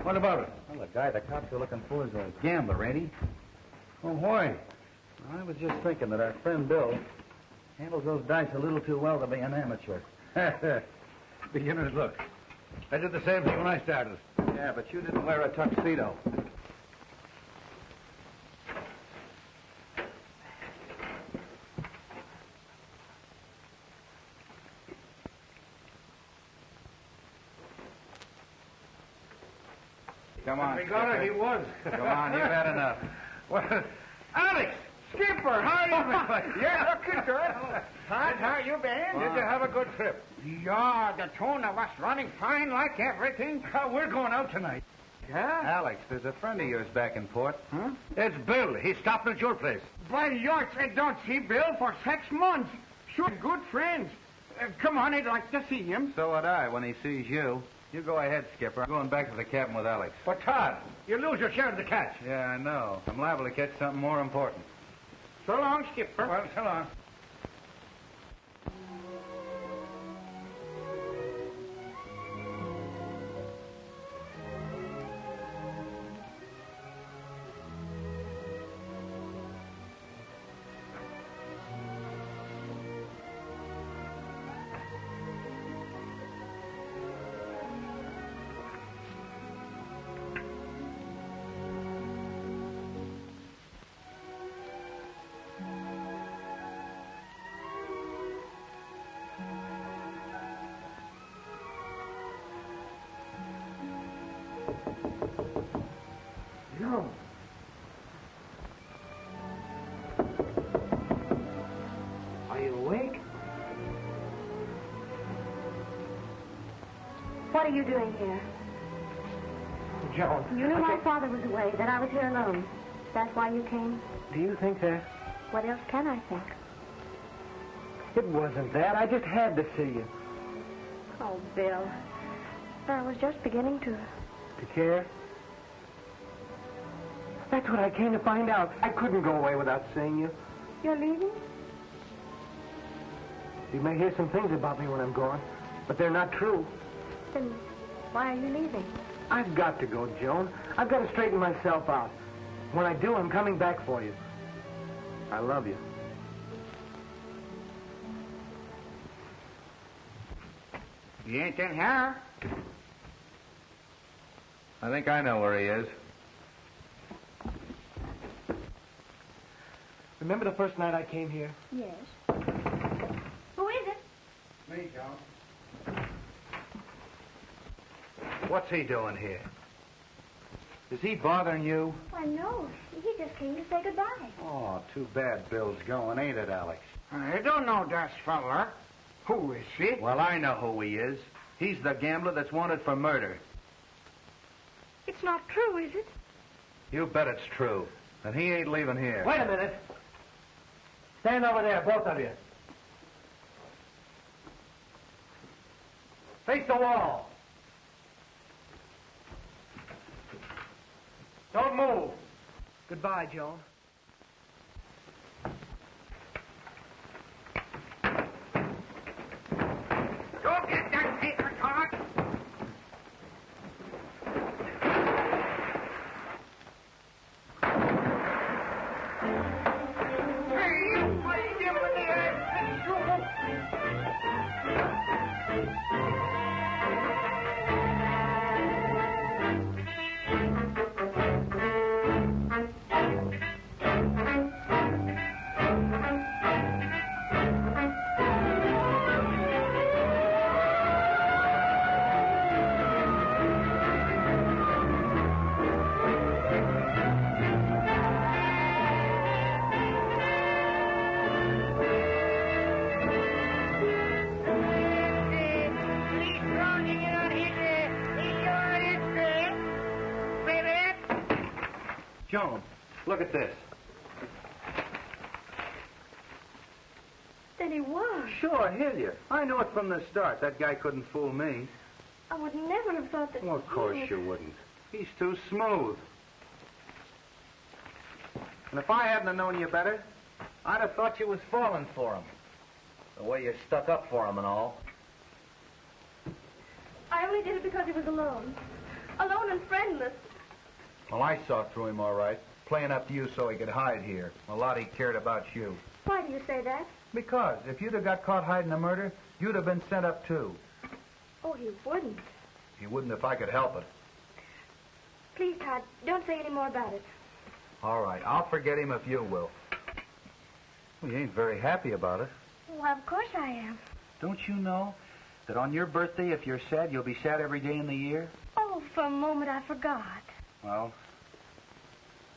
What about it? Well, the guy the cops are looking for is a gambler, ain't he? Oh, why? I was just thinking that our friend Bill handles those dice a little too well to be an amateur. Beginner's luck. I did the same thing when I started. Yeah, but you didn't wear a tuxedo. Come on, MacDonald, he Skipper. was. Come on, you've had enough. Well, Alex! Skipper, how are you? You're looking good. Todd, how you been? Did you have a good trip? Yeah, the tone of us running fine like everything. We're going out tonight. Huh? Alex, there's a friend of yours back in port. Huh? It's Bill. He's stopping at your place. By yours, I don't see Bill for 6 months. Sure, good friends. Come on, I'd like to see him. So would I when he sees you. You go ahead, Skipper. I'm going back to the cabin with Alex. But, Todd, you lose your share of the catch. Yeah, I know. I'm liable to catch something more important. So long, Skipper. Well, so long. No. Are you awake? What are you doing here? Joan. You knew my father was away, that I was here alone. That's why you came? Do you think that? What else can I think? It wasn't that. I just had to see you. Oh, Bill. I was just beginning to... To care? That's what I came to find out. I couldn't go away without seeing you. You're leaving? You may hear some things about me when I'm gone, but they're not true. Then why are you leaving? I've got to go, Joan. I've got to straighten myself out. When I do, I'm coming back for you. I love you. He ain't in here. I think I know where he is. Remember the first night I came here? Yes. Who is it? Me, John. What's he doing here? Is he bothering you? Why, no. He just came to say goodbye. Oh, too bad Bill's going, ain't it, Alex? I don't know that fella. Who is he? Well, I know who he is. He's the gambler that's wanted for murder. It's not true, is it? You bet it's true. And he ain't leaving here. Wait a minute. Stand over there, both of you. Face the wall. Don't move. Goodbye, Joan. Don't get that paper, Todd. Joan, look at this. Then he was. Sure, Hilliard. I knew it from the start. That guy couldn't fool me. I would never have thought that... Well, of course you wouldn't. He's too smooth. And if I hadn't have known you better, I'd have thought you was falling for him. The way you stuck up for him and all. I only did it because he was alone. Alone and friendless. Well, I saw through him all right. Playing up to you so he could hide here. A lot he cared about you. Why do you say that? Because if you'd have got caught hiding a murder, you'd have been sent up too. Oh, he wouldn't. He wouldn't if I could help it. Please, Todd, don't say any more about it. All right, I'll forget him if you will. Well, you ain't very happy about it. Well, of course I am. Don't you know that on your birthday, if you're sad, you'll be sad every day in the year? Oh, for a moment I forgot. Well,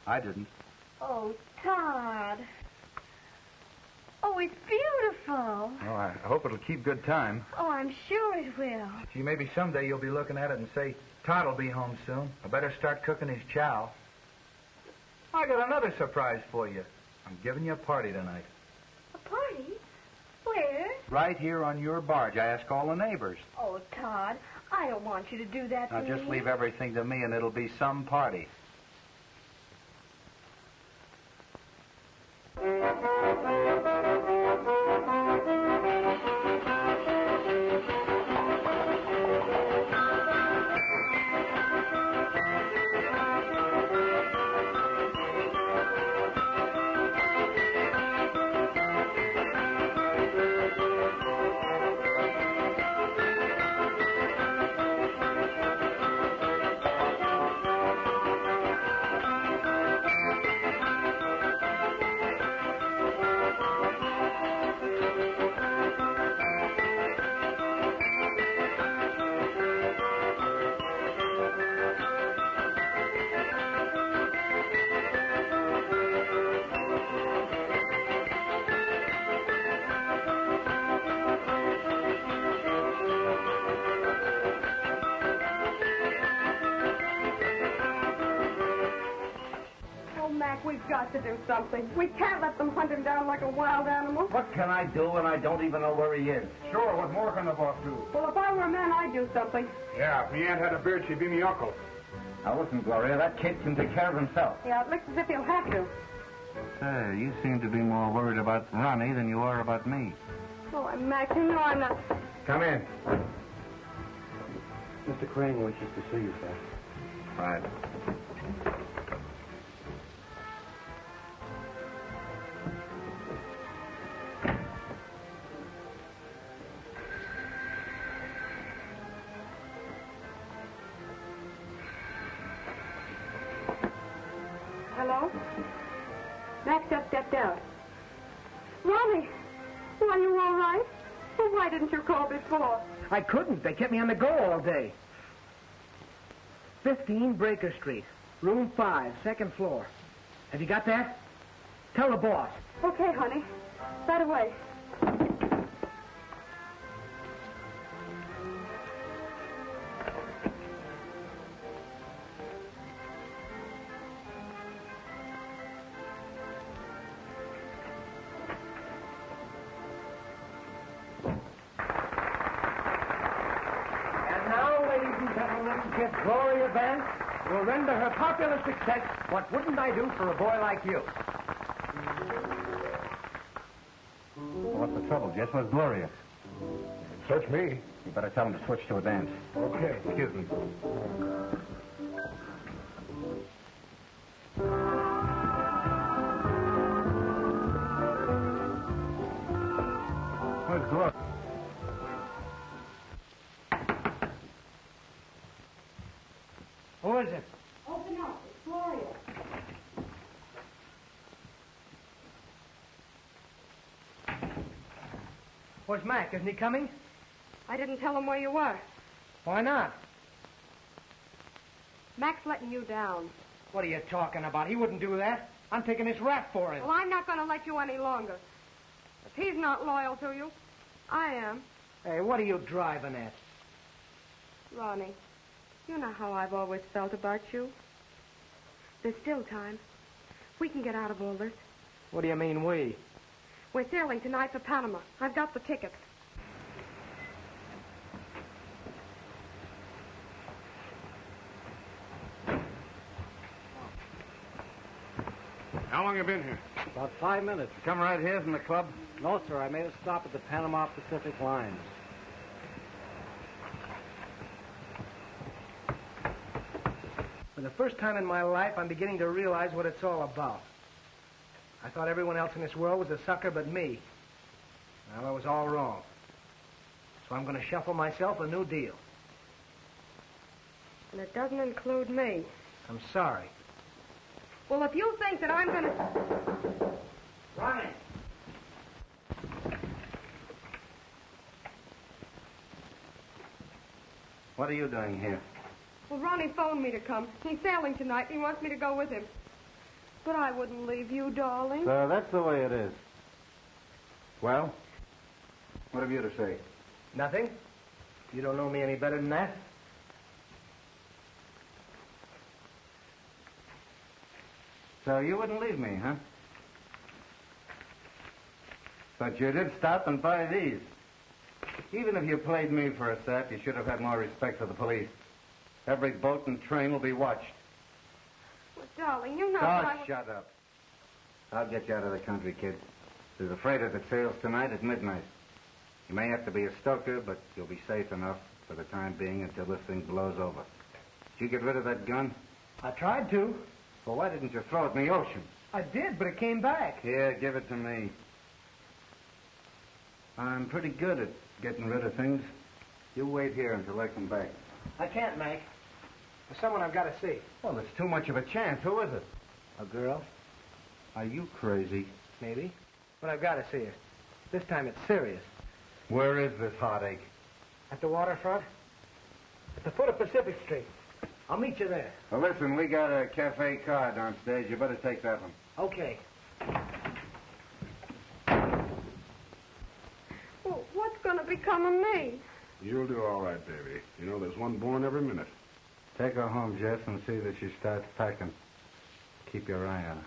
I didn't. Oh, Todd. Oh, it's beautiful. Oh, I hope it'll keep good time. Oh, I'm sure it will. Gee, maybe someday you'll be looking at it and say, Todd will be home soon. I better start cooking his chow. I got another surprise for you. I'm giving you a party tonight. A party? Where? Right here on your barge. I ask all the neighbors. Oh, Todd, I don't want you to do that Now to just me. leave everything to me and it'll be some party. we've got to do something. We can't let them hunt him down like a wild animal. What can I do when I don't even know where he is? Sure, what more can the boss do? Well, if I were a man, I'd do something. Yeah, if me aunt had a beard, she'd be me uncle. Now listen, Gloria, that kid can take care of himself. Yeah, it looks as if he'll have to. Say, you seem to be more worried about Ronnie than you are about me. Oh, Max, you know I'm not... Come in. Mr. Crane wishes to see you, sir. Right. Hello? Max just stepped out. Ronnie, are you all right? Well, why didn't you call before? I couldn't. They kept me on the go all day. 15 Breaker Street, room 5, second floor. Have you got that? Tell the boss. Okay, honey. Right away. Miss Gloria Vance will render her popular success. What wouldn't I do for a boy like you? What's the trouble, Jess? Where's Gloria? Search me. You better tell him to switch to a dance. Okay. Excuse me. Where's Gloria? Who is it? Open up. It's Gloria. Where's Mac? Isn't he coming? I didn't tell him where you were. Why not? Mac's letting you down. What are you talking about? He wouldn't do that. I'm taking this rap for him. Well, I'm not going to let you any longer. If he's not loyal to you, I am. Hey, what are you driving at? Ronnie, you know how I've always felt about you. There's still time. We can get out of all this. What do you mean, we? We're sailing tonight for Panama. I've got the tickets. How long you been here? About 5 minutes. You come right here from the club? No, sir. I made a stop at the Panama Pacific Lines. For the first time in my life, I'm beginning to realize what it's all about. I thought everyone else in this world was a sucker but me. Well, I was all wrong. So I'm going to shuffle myself a new deal. And it doesn't include me. I'm sorry. Well, if you think that I'm going to... Ronnie! What are you doing here? Well, Ronnie phoned me to come. He's sailing tonight, and he wants me to go with him. But I wouldn't leave you, darling. So that's the way it is. Well, what have you to say? Nothing? You don't know me any better than that? So you wouldn't leave me, huh? But you did stop and buy these. Even if you played me for a sap, you should have had more respect for the police. Every boat and train will be watched. Well, darling, you know Oh, shut up. I'll get you out of the country, kid. There's a freighter that sails tonight at midnight. You may have to be a stoker, but you'll be safe enough for the time being until this thing blows over. Did you get rid of that gun? I tried to. Well, why didn't you throw it in the ocean? I did, but it came back. Here, give it to me. I'm pretty good at getting rid of things. You wait here until I come back. I can't, Mac. There's someone I've got to see. Well, it's too much of a chance. Who is it? A girl? Are you crazy? Maybe. But I've got to see her. This time it's serious. Where is this heartache? At the waterfront? At the foot of Pacific Street. I'll meet you there. Well, listen, we got a cafe car downstairs. You better take that one. Okay. Well, what's going to become of me? You'll do all right, baby. You know, there's one born every minute. Take her home, Jess, and see that she starts packing. Keep your eye on her.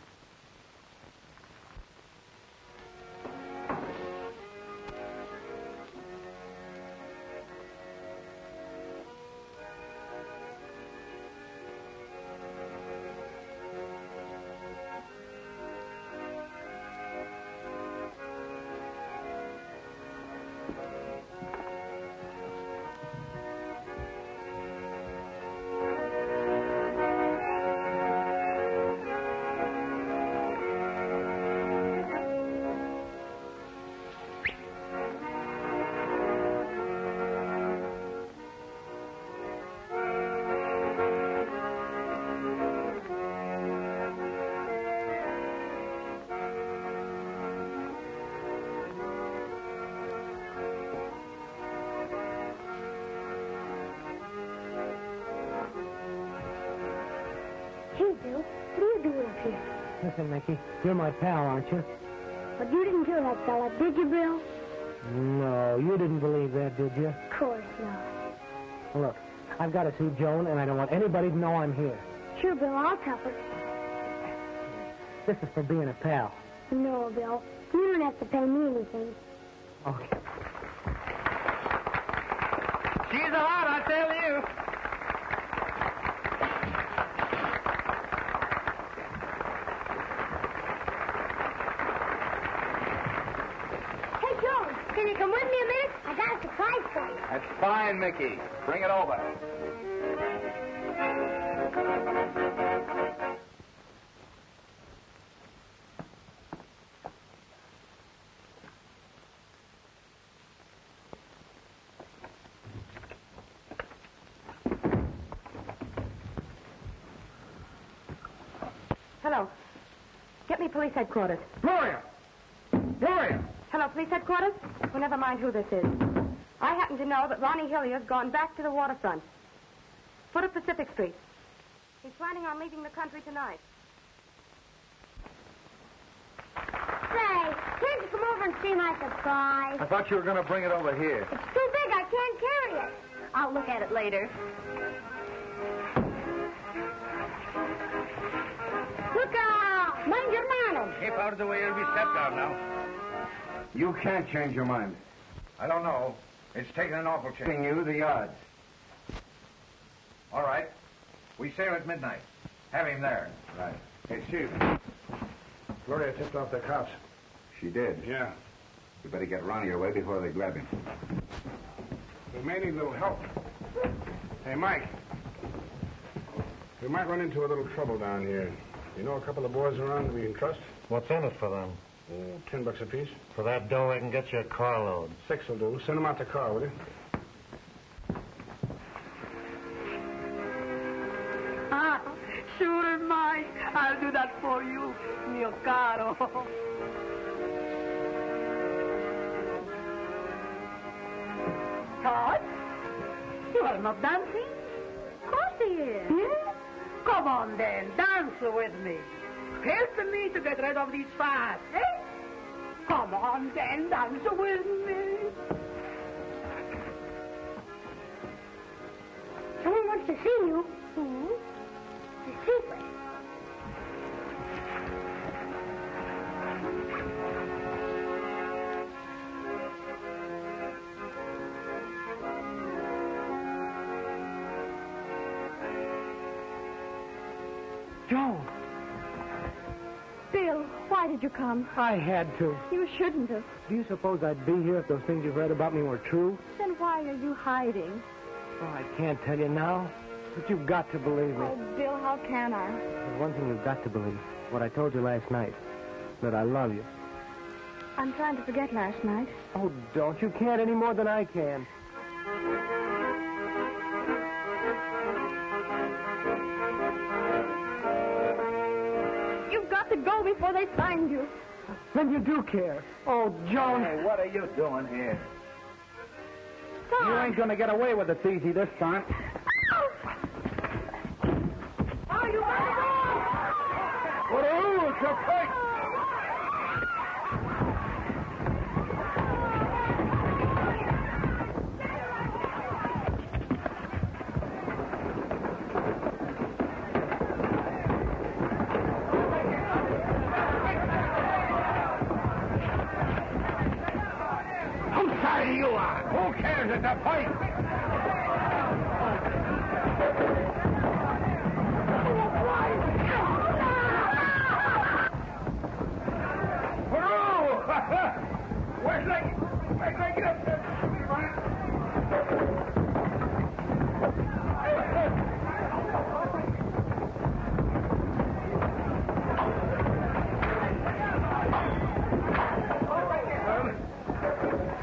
Hey, Bill, what are you doing up here? Listen, Mickey, you're my pal, aren't you? But you didn't kill that fella, did you, Bill? No, you didn't believe that, did you? Of course not. Look, I've got to see Joan, and I don't want anybody to know I'm here. Sure, Bill, I'll tell her. This is for being a pal. No, Bill, you don't have to pay me anything. Okay. She's a lot, I tell you. Hey, Joan, can you come with me a minute? I got a surprise for you. That's fine, Mickey. Bring it over. Hello. Get me police headquarters. Gloria! Gloria! Hello, police headquarters? Well, never mind who this is. I happen to know that Ronnie Hillier's gone back to the waterfront. Foot of Pacific Street. He's planning on leaving the country tonight. Say, can't you come over and see my surprise? I thought you were going to bring it over here. It's too big. I can't carry it. I'll look at it later. Look out! Mind your manners. Keep out of the way. You'll be stepped on now. You can't change your mind. I don't know. It's taken an awful chance. Giving you the odds. All right. We sail at midnight. Have him there. Right. Hey, Chief. Gloria tipped off the cops. She did. Yeah. You better get Ronnie away before they grab him. We may need a little help. Hey, Mike. We might run into a little trouble down here. You know a couple of boys around we can trust? What's in it for them? $10 apiece. For that dough, I can get you a carload. 6 will do. Send them out the car, will you? Ah, sure, Mike. I'll do that for you, mio caro. Todd? You are not dancing? Of course he is. Yeah? Come on, then. Dance with me. Help me to get rid of these fats, eh? Come on, then. Dance with me. Someone wants to see you. Who? It's a secret. Joan, Bill, why did you come? I had to. You shouldn't have. Do you suppose I'd be here if those things you've read about me were true? Then why are you hiding? Oh, I can't tell you now, but you've got to believe me. Oh, Bill, how can I? There's one thing you've got to believe. What I told you last night. That I love you. I'm trying to forget last night. Oh, don't. You can't any more than I can. You've got to go before they find you. Then you do care. Oh, Joan. Hey, what are you doing here? Tom. You ain't gonna get away with it easy this time. Are you ready? Whoa, it's a fight! Whose side are you on? Who cares? It's a fight! Where's Leggy? Where's Leggy? Get up there.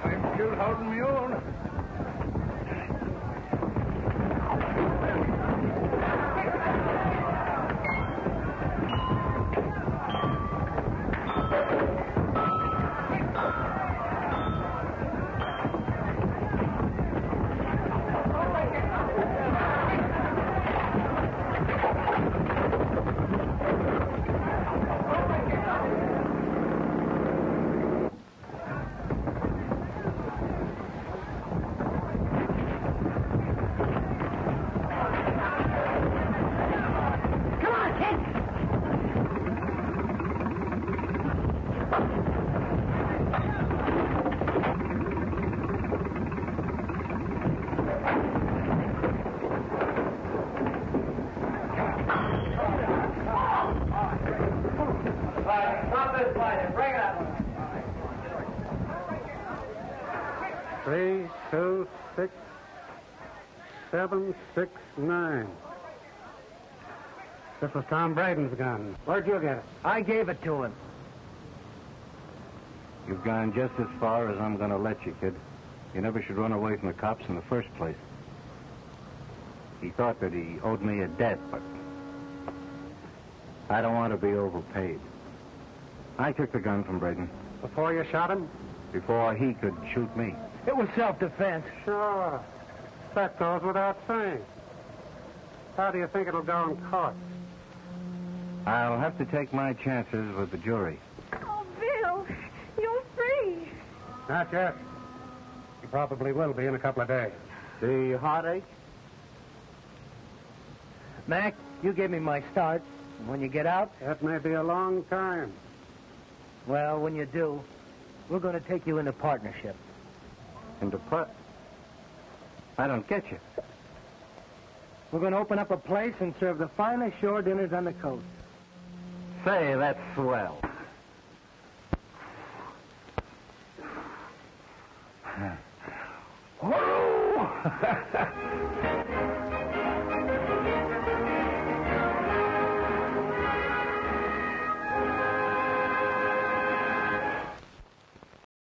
I'm still holding my own. 326-769. This was Tom Braden's gun. Where'd you get it? I gave it to him. You've gone just as far as I'm going to let you, kid. You never should run away from the cops in the first place. He thought that he owed me a debt, but I don't want to be overpaid. I took the gun from Braden. Before you shot him? Before he could shoot me. It was self-defense. Sure. That goes without saying. How do you think it'll go in court? I'll have to take my chances with the jury. Oh, Bill, you're free. Not yet. You probably will be in a couple of days. The heartache? Mac, you gave me my start. When you get out? That may be a long time. Well, when you do, we're going to take you into partnership. Into I don't get you. We're going to open up a place and serve the finest shore dinners on the coast. Say, that's swell.